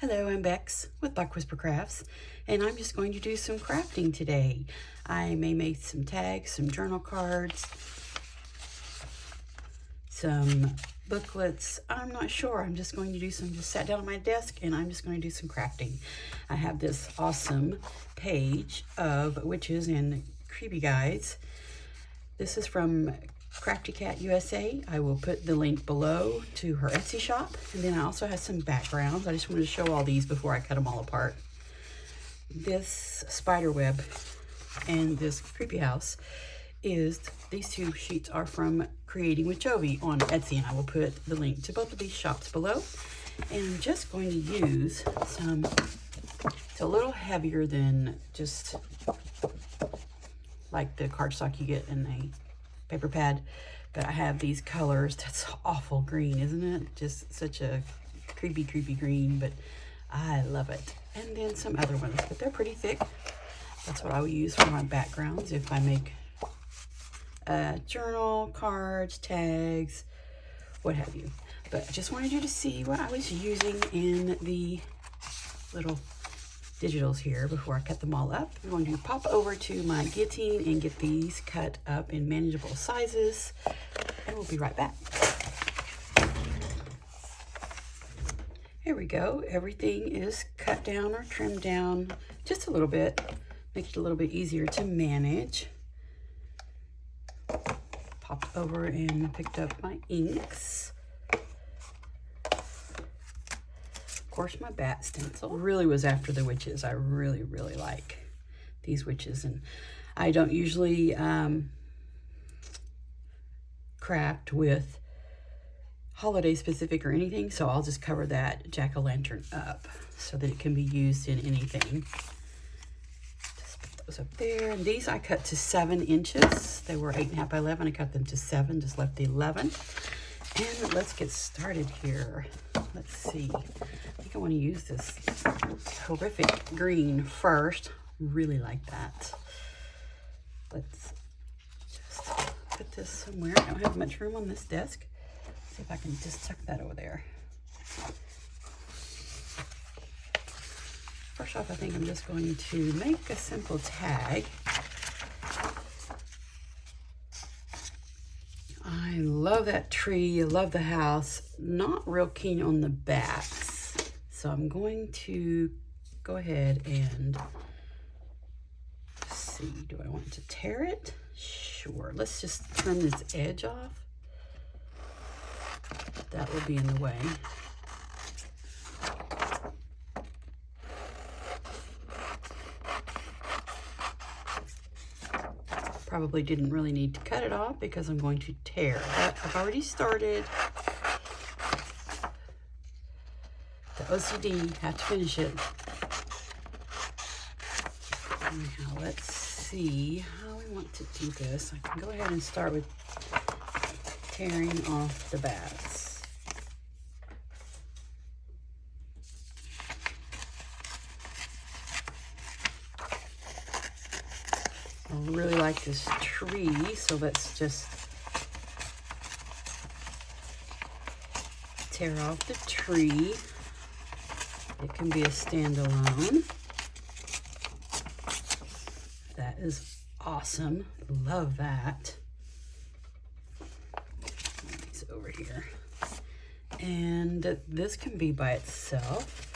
Hello, I'm Bex with Buck Whisper Crafts, and I'm just going to do some crafting today. I may make some tags, some journal cards, some booklets. I'm not sure. I'm just going to do some, just sat down at my desk and I'm just going to do some crafting. I have this awesome page of witches and creepy guides. This is from Crafty Cat USA. I will put the link below to her Etsy shop. And then I also have some backgrounds. I just wanted to show all these before I cut them all apart. This spider web and this creepy house is, these two sheets are from Creating with Jovi on Etsy, and I will put the link to both of these shops below. And I'm just going to use some, it's a little heavier than just like the cardstock you get in a paper pad, but I have these colors. That's awful green, isn't it? Just such a creepy green, but I love it. And then some other ones, but they're pretty thick. That's what I will use for my backgrounds if I make journal cards, tags, what have you. But I just wanted you to see what I was using in the little digitals here before I cut them all up. I'm going to pop over to my guillotine and get these cut up in manageable sizes, and we'll be right back. Here we go. Everything is cut down or trimmed down just a little bit, make it a little bit easier to manage. Popped over and picked up my inks. Of course, my bat stencil. Really was after the witches. I really like these witches, and I don't usually craft with holiday specific or anything, so I'll just cover that jack-o'-lantern up so that it can be used in anything. Just put those up there, and these I cut to 7 inches. They were 8.5 by 11. I cut them to 7, just left the 11. And let's get started here. Let's see. I think I want to use this horrific green first. Really like that. Let's just put this somewhere. I don't have much room on this desk. See if I can just tuck that over there. First off, I think I'm just going to make a simple tag. I love that tree, I love the house. Not real keen on the bats. So I'm going to go ahead and see, do I want to tear it? Sure, let's just trim this edge off. That will be in the way. Probably didn't really need to cut it off because I'm going to tear, but I've already started. The OCD, have to finish it. Now let's see how we want to do this. I can go ahead and start with tearing off the bats. I really like this tree, so let's just tear off the tree. It can be a standalone. That is awesome. Love that. These over here. And this can be by itself.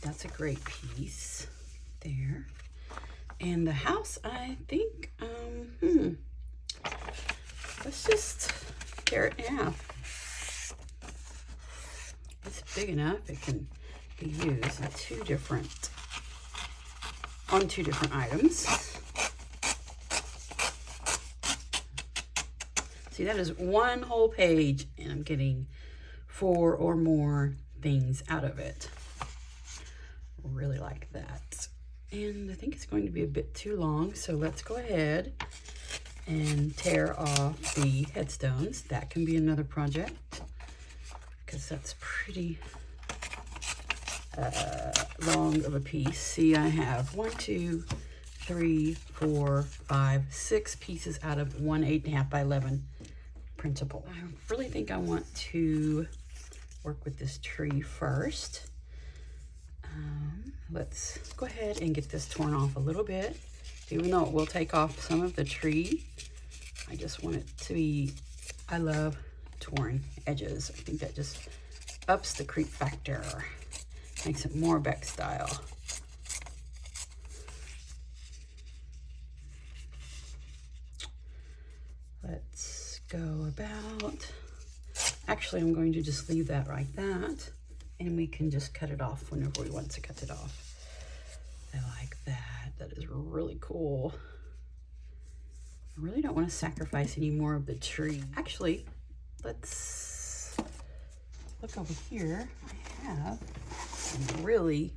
That's a great piece there. And the house, I think, let's just tear it in half. It's big enough, it can be used on two different items. See, that is one whole page, and I'm getting 4 or more things out of it. Really like that. And I think it's going to be a bit too long, so let's go ahead and tear off the headstones. That can be another project because that's pretty long of a piece. See, I have 1, 2, 3, 4, 5, 6 pieces out of one 8.5 by 11 principle. I really think I want to work with this tree first. Let's go ahead and get this torn off a little bit. Even though it will take off some of the tree, I just want it to be, I love torn edges. I think that just ups the creep factor, makes it more Beck style. Let's go about, actually I'm going to just leave that like that, and we can just cut it off whenever we want to cut it off. I like that. That is really cool. I really don't want to sacrifice any more of the tree. Actually, let's look over here. I have some really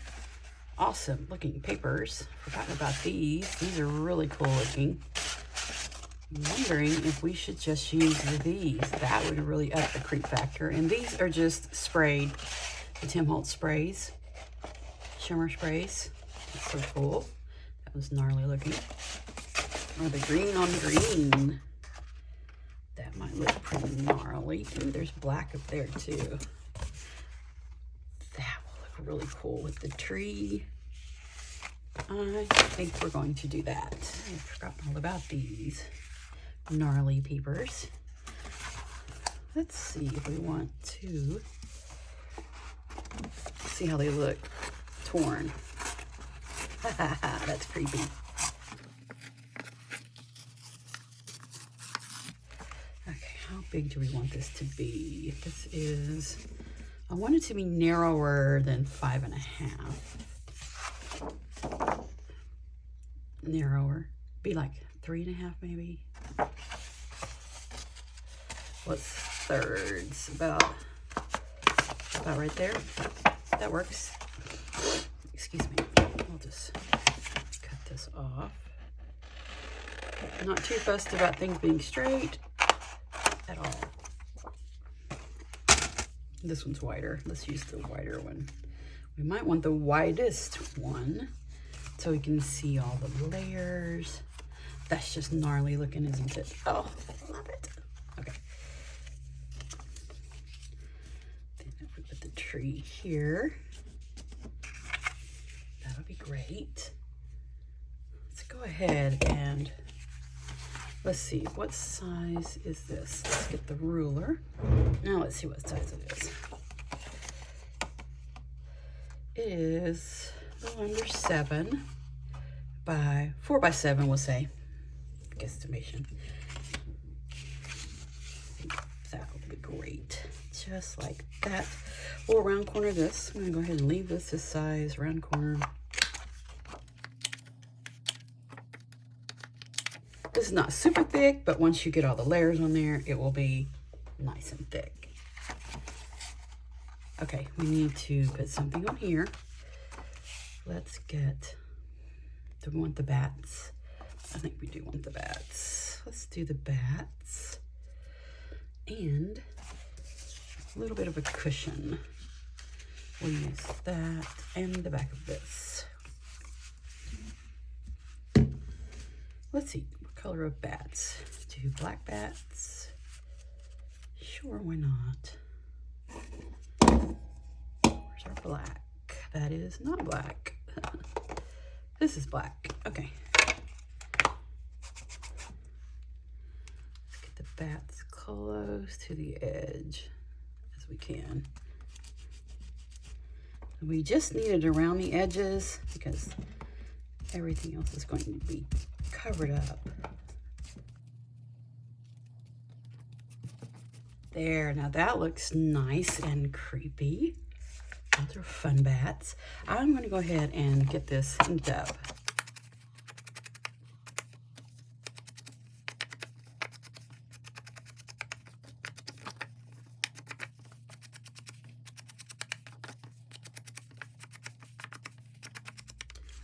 awesome looking papers. Forgot about these. These are really cool looking. I'm wondering if we should just use these. That would really up the creep factor. And these are just sprayed, the Tim Holtz sprays, shimmer sprays. That's so cool. That was gnarly looking. Or the green on green. That might look pretty gnarly. Ooh, there's black up there too. That will look really cool with the tree. I think we're going to do that. I've forgotten all about these gnarly papers. Let's see if we want to see how they look torn. That's creepy. Okay, how big do we want this to be? This is, I want it to be narrower than 5.5. Narrower, be like 3.5 maybe. What's thirds? About right there. That works. Excuse me. I'll just cut this off. I'm not too fussed about things being straight at all. This one's wider. Let's use the wider one. We might want the widest one so we can see all the layers. That's just gnarly looking, isn't it? Oh, I love it. Okay. Then if we put the tree here, that'll be great. Let's go ahead and let's see, what size is this? Let's get the ruler. Now let's see what size it is. It is a little under 7 by 4 by 7, we'll say. Guesstimation. I think that would be great. Just like that. We'll round corner this. I'm gonna go ahead and leave this size, round corner. This is not super thick, but once you get all the layers on there, it will be nice and thick. Okay, we need to put something on here. Let's get, do we want the bats? I think we do want the bats. Let's do the bats. And a little bit of a cushion. We'll use that and the back of this. Let's see, what color of bats? Do black bats? Sure, why not? Where's our black? That is not black. This is black. Okay. Let's get the bats close to the edge as we can. We just need it around the edges because everything else is going to be covered up. There, now that looks nice and creepy. Those are fun bats. I'm going to go ahead and get this inked up.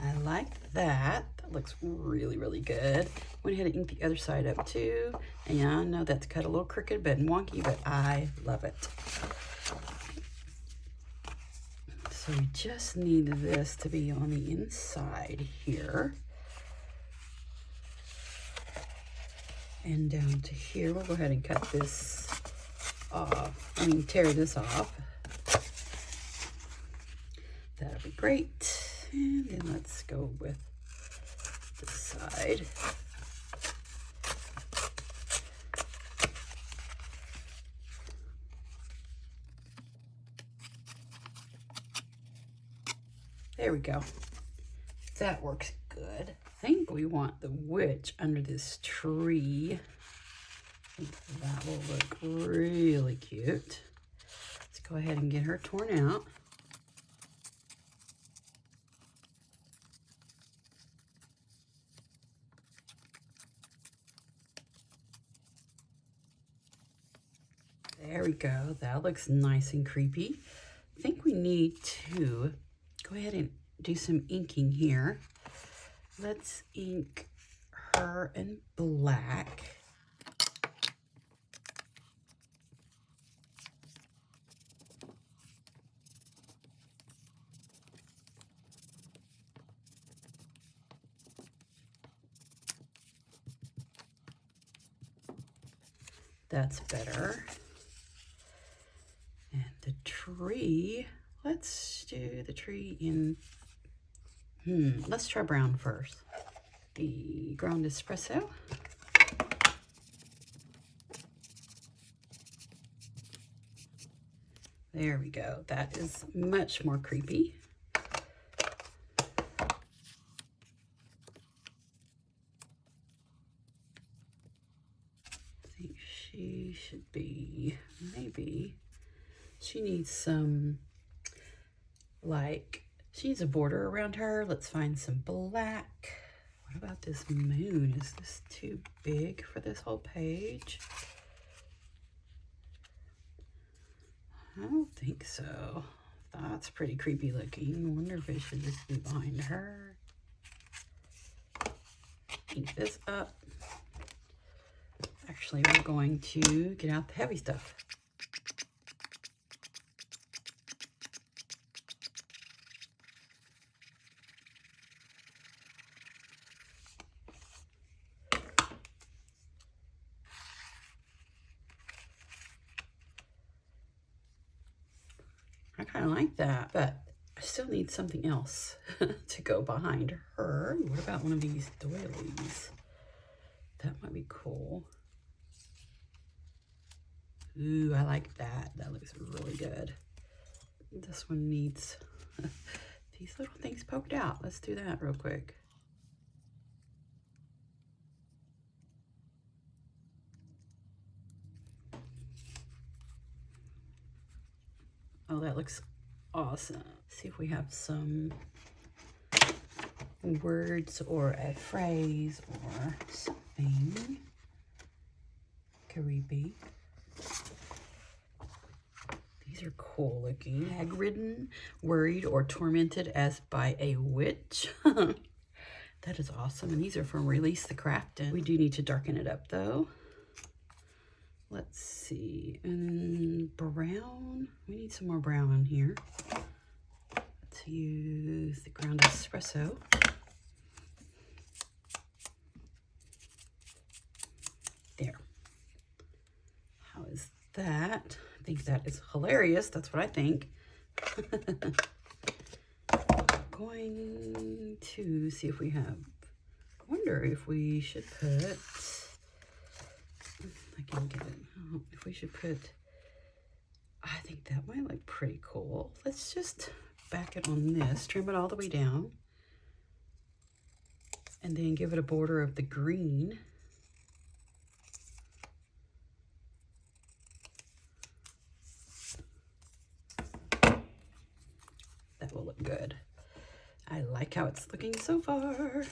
I like that. That looks really, really good. Went ahead and inked the other side up too. And yeah, I know that's cut a little crooked, but wonky, but I love it. So we just need this to be on the inside here. And down to here, we'll go ahead and cut this off. I mean, tear this off. That'll be great. And then let's go with this side. There we go. That works good. I think we want the witch under this tree. I think that will look really cute. Let's go ahead and get her torn out. There we go. That looks nice and creepy. I think we need to go ahead and do some inking here. Let's ink her in black. That's better. And the tree, let's do the tree in, let's try brown first. The ground espresso. There we go. That is much more creepy. I think she should be, maybe, she needs some, like, she needs a border around her. Let's find some black. What about this moon? Is this too big for this whole page? I don't think so. That's pretty creepy looking. I wonder if it should just be behind her. Ink this up. Actually, we're going to get out the heavy stuff. I kind of like that, but I still need something else to go behind her. What about one of these doilies? That might be cool. Ooh, I like that. That looks really good. This one needs these little things poked out. Let's do that real quick. Oh, that looks awesome. See if we have some words or a phrase or something creepy. These are cool looking. Hag-ridden, worried, or tormented as by a witch. That is awesome. And these are from Release the Craftin'. We do need to darken it up though. Let's see, and brown, we need some more brown in here. Let's use the ground espresso. There. How is that? I think that is hilarious. That's what I think. Going to see if we have, I wonder if we should put, I can get it. Oh, if we should put, I think that might look pretty cool. Let's just back it on this, trim it all the way down, and then give it a border of the green. That will look good. I like how it's looking so far.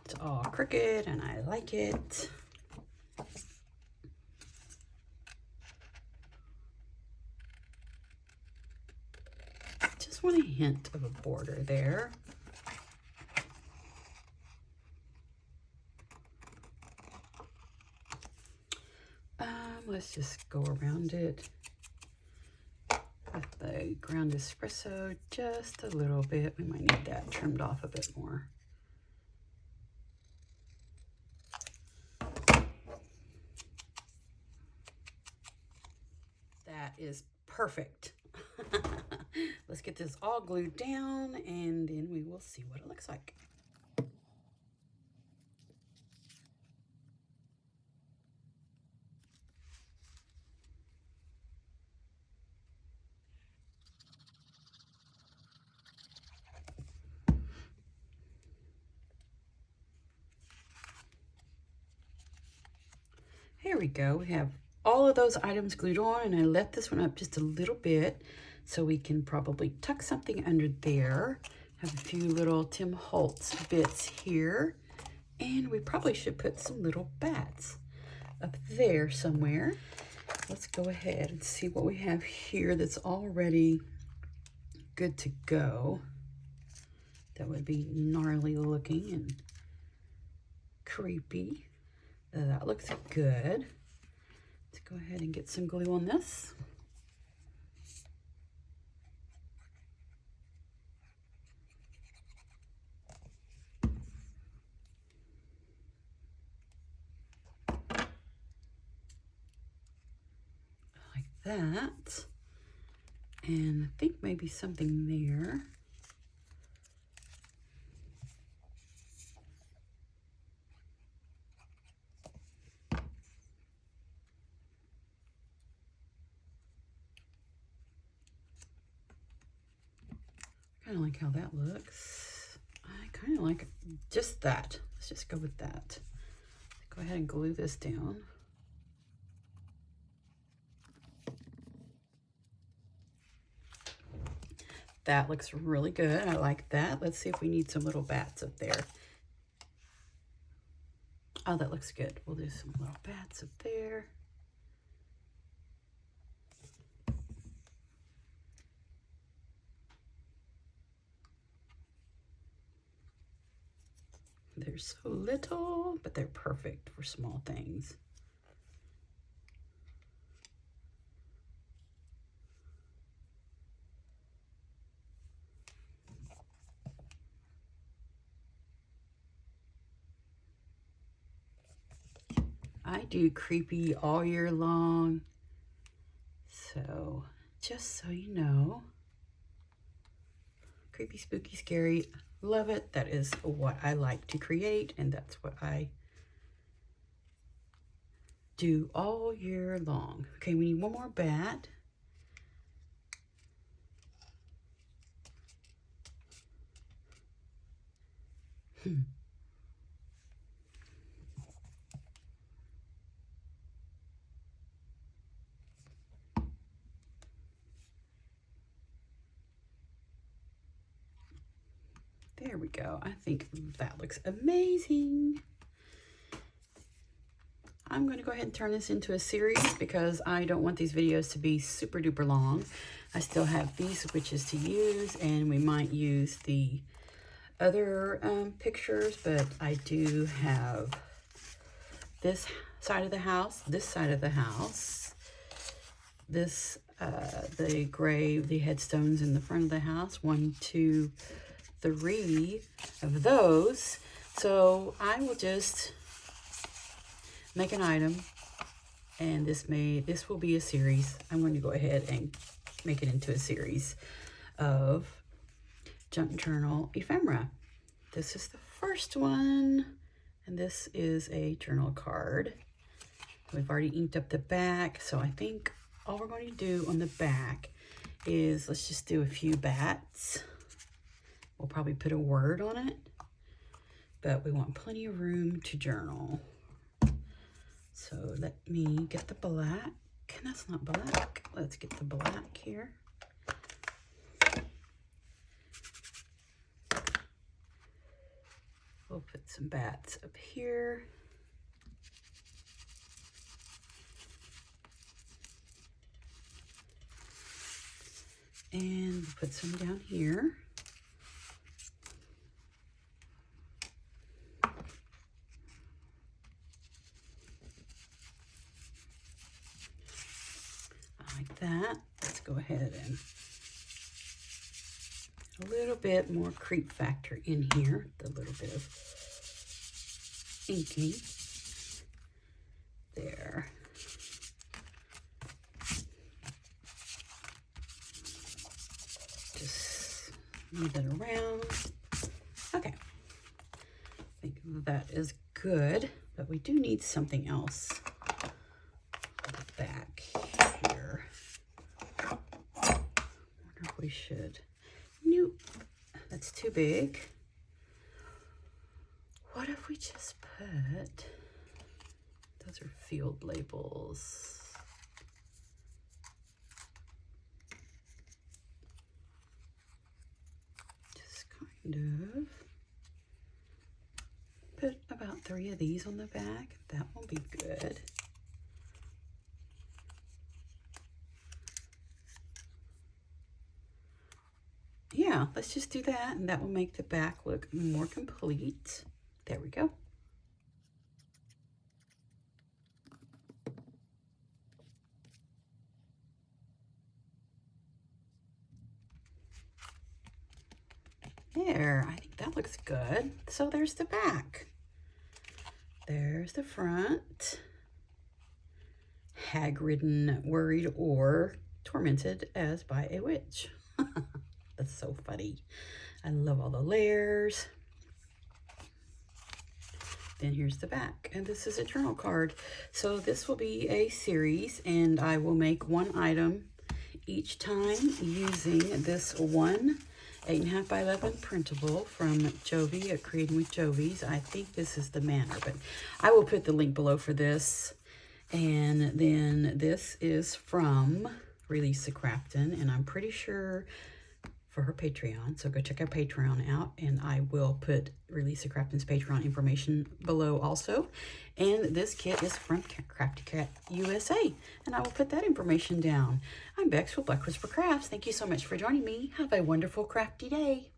It's all crooked and I like it. hint of a border there. Let's just go around it with the ground espresso just a little bit. We might need that trimmed off a bit more. That is perfect. Let's get this all glued down and then we will see what it looks like. Here we go. We have all of those items glued on, and I left this one up just a little bit so we can probably tuck something under there. Have a few little Tim Holtz bits here, and we probably should put some little bats up there somewhere. Let's go ahead and see what we have here that's already good to go. That would be gnarly looking and creepy. That looks good. Let's go ahead and get some glue on this. Like that. And I think maybe something there. I like how that looks. I kind of like just that. Let's just go with that. Go ahead and glue this down. That looks really good. I like that. Let's see if we need some little bats up there. Oh, that looks good. We'll do some little bats up there. They're so little, but they're perfect for small things. I do creepy all year long, so just so you know, creepy, spooky, scary. Love it. That is what I like to create, and that's what I do all year long. Okay, we need one more bat. There we go. I think that looks amazing. I'm going to go ahead and turn this into a series because I don't want these videos to be super duper long. I still have these switches to use, and we might use the other pictures, but I do have this side of the house, this side of the house, this, the grave, the headstones in the front of the house, 1, 2, 3 of those. So I will just make an item, and this will be a series. I'm going to go ahead and make it into a series of Junk Journal Ephemera. This is the first one, and this is a journal card. We've already inked up the back, so I think all we're going to do on the back is let's just do a few bats. We'll probably put a word on it, but we want plenty of room to journal. So let me get the black. That's not black. Let's get the black here. We'll put some bats up here. And we'll put some down here. Like that. Let's go ahead and a little bit more creep factor in here, the little bit of inking there. Just move it around. Okay, I think that is good, but we do need something else back here. I wonder if we should. Nope, that's too big. What if we just put, those are field labels. Just kind of put about 3 of these on the back. That will be good. Yeah, let's just do that, and that will make the back look more complete. There we go. There, I think that looks good. So there's the back. There's the front. Hag-ridden, worried, or tormented as by a witch. That's so funny. I love all the layers. Then here's the back, and this is a journal card. So this will be a series, and I will make one item each time using this one 8.5 by 11 printable from Jovi at Creating with Jovi's. I think this is the Manor, but I will put the link below for this. And then this is from Release Crafton, and I'm pretty sure for her Patreon. So go check our Patreon out, and I will put Release Crafton's Patreon information below also. And this kit is from Crafty Cat USA, and I will put that information down. I'm Bex with Black Whisper Crafts. Thank you so much for joining me. Have a wonderful crafty day.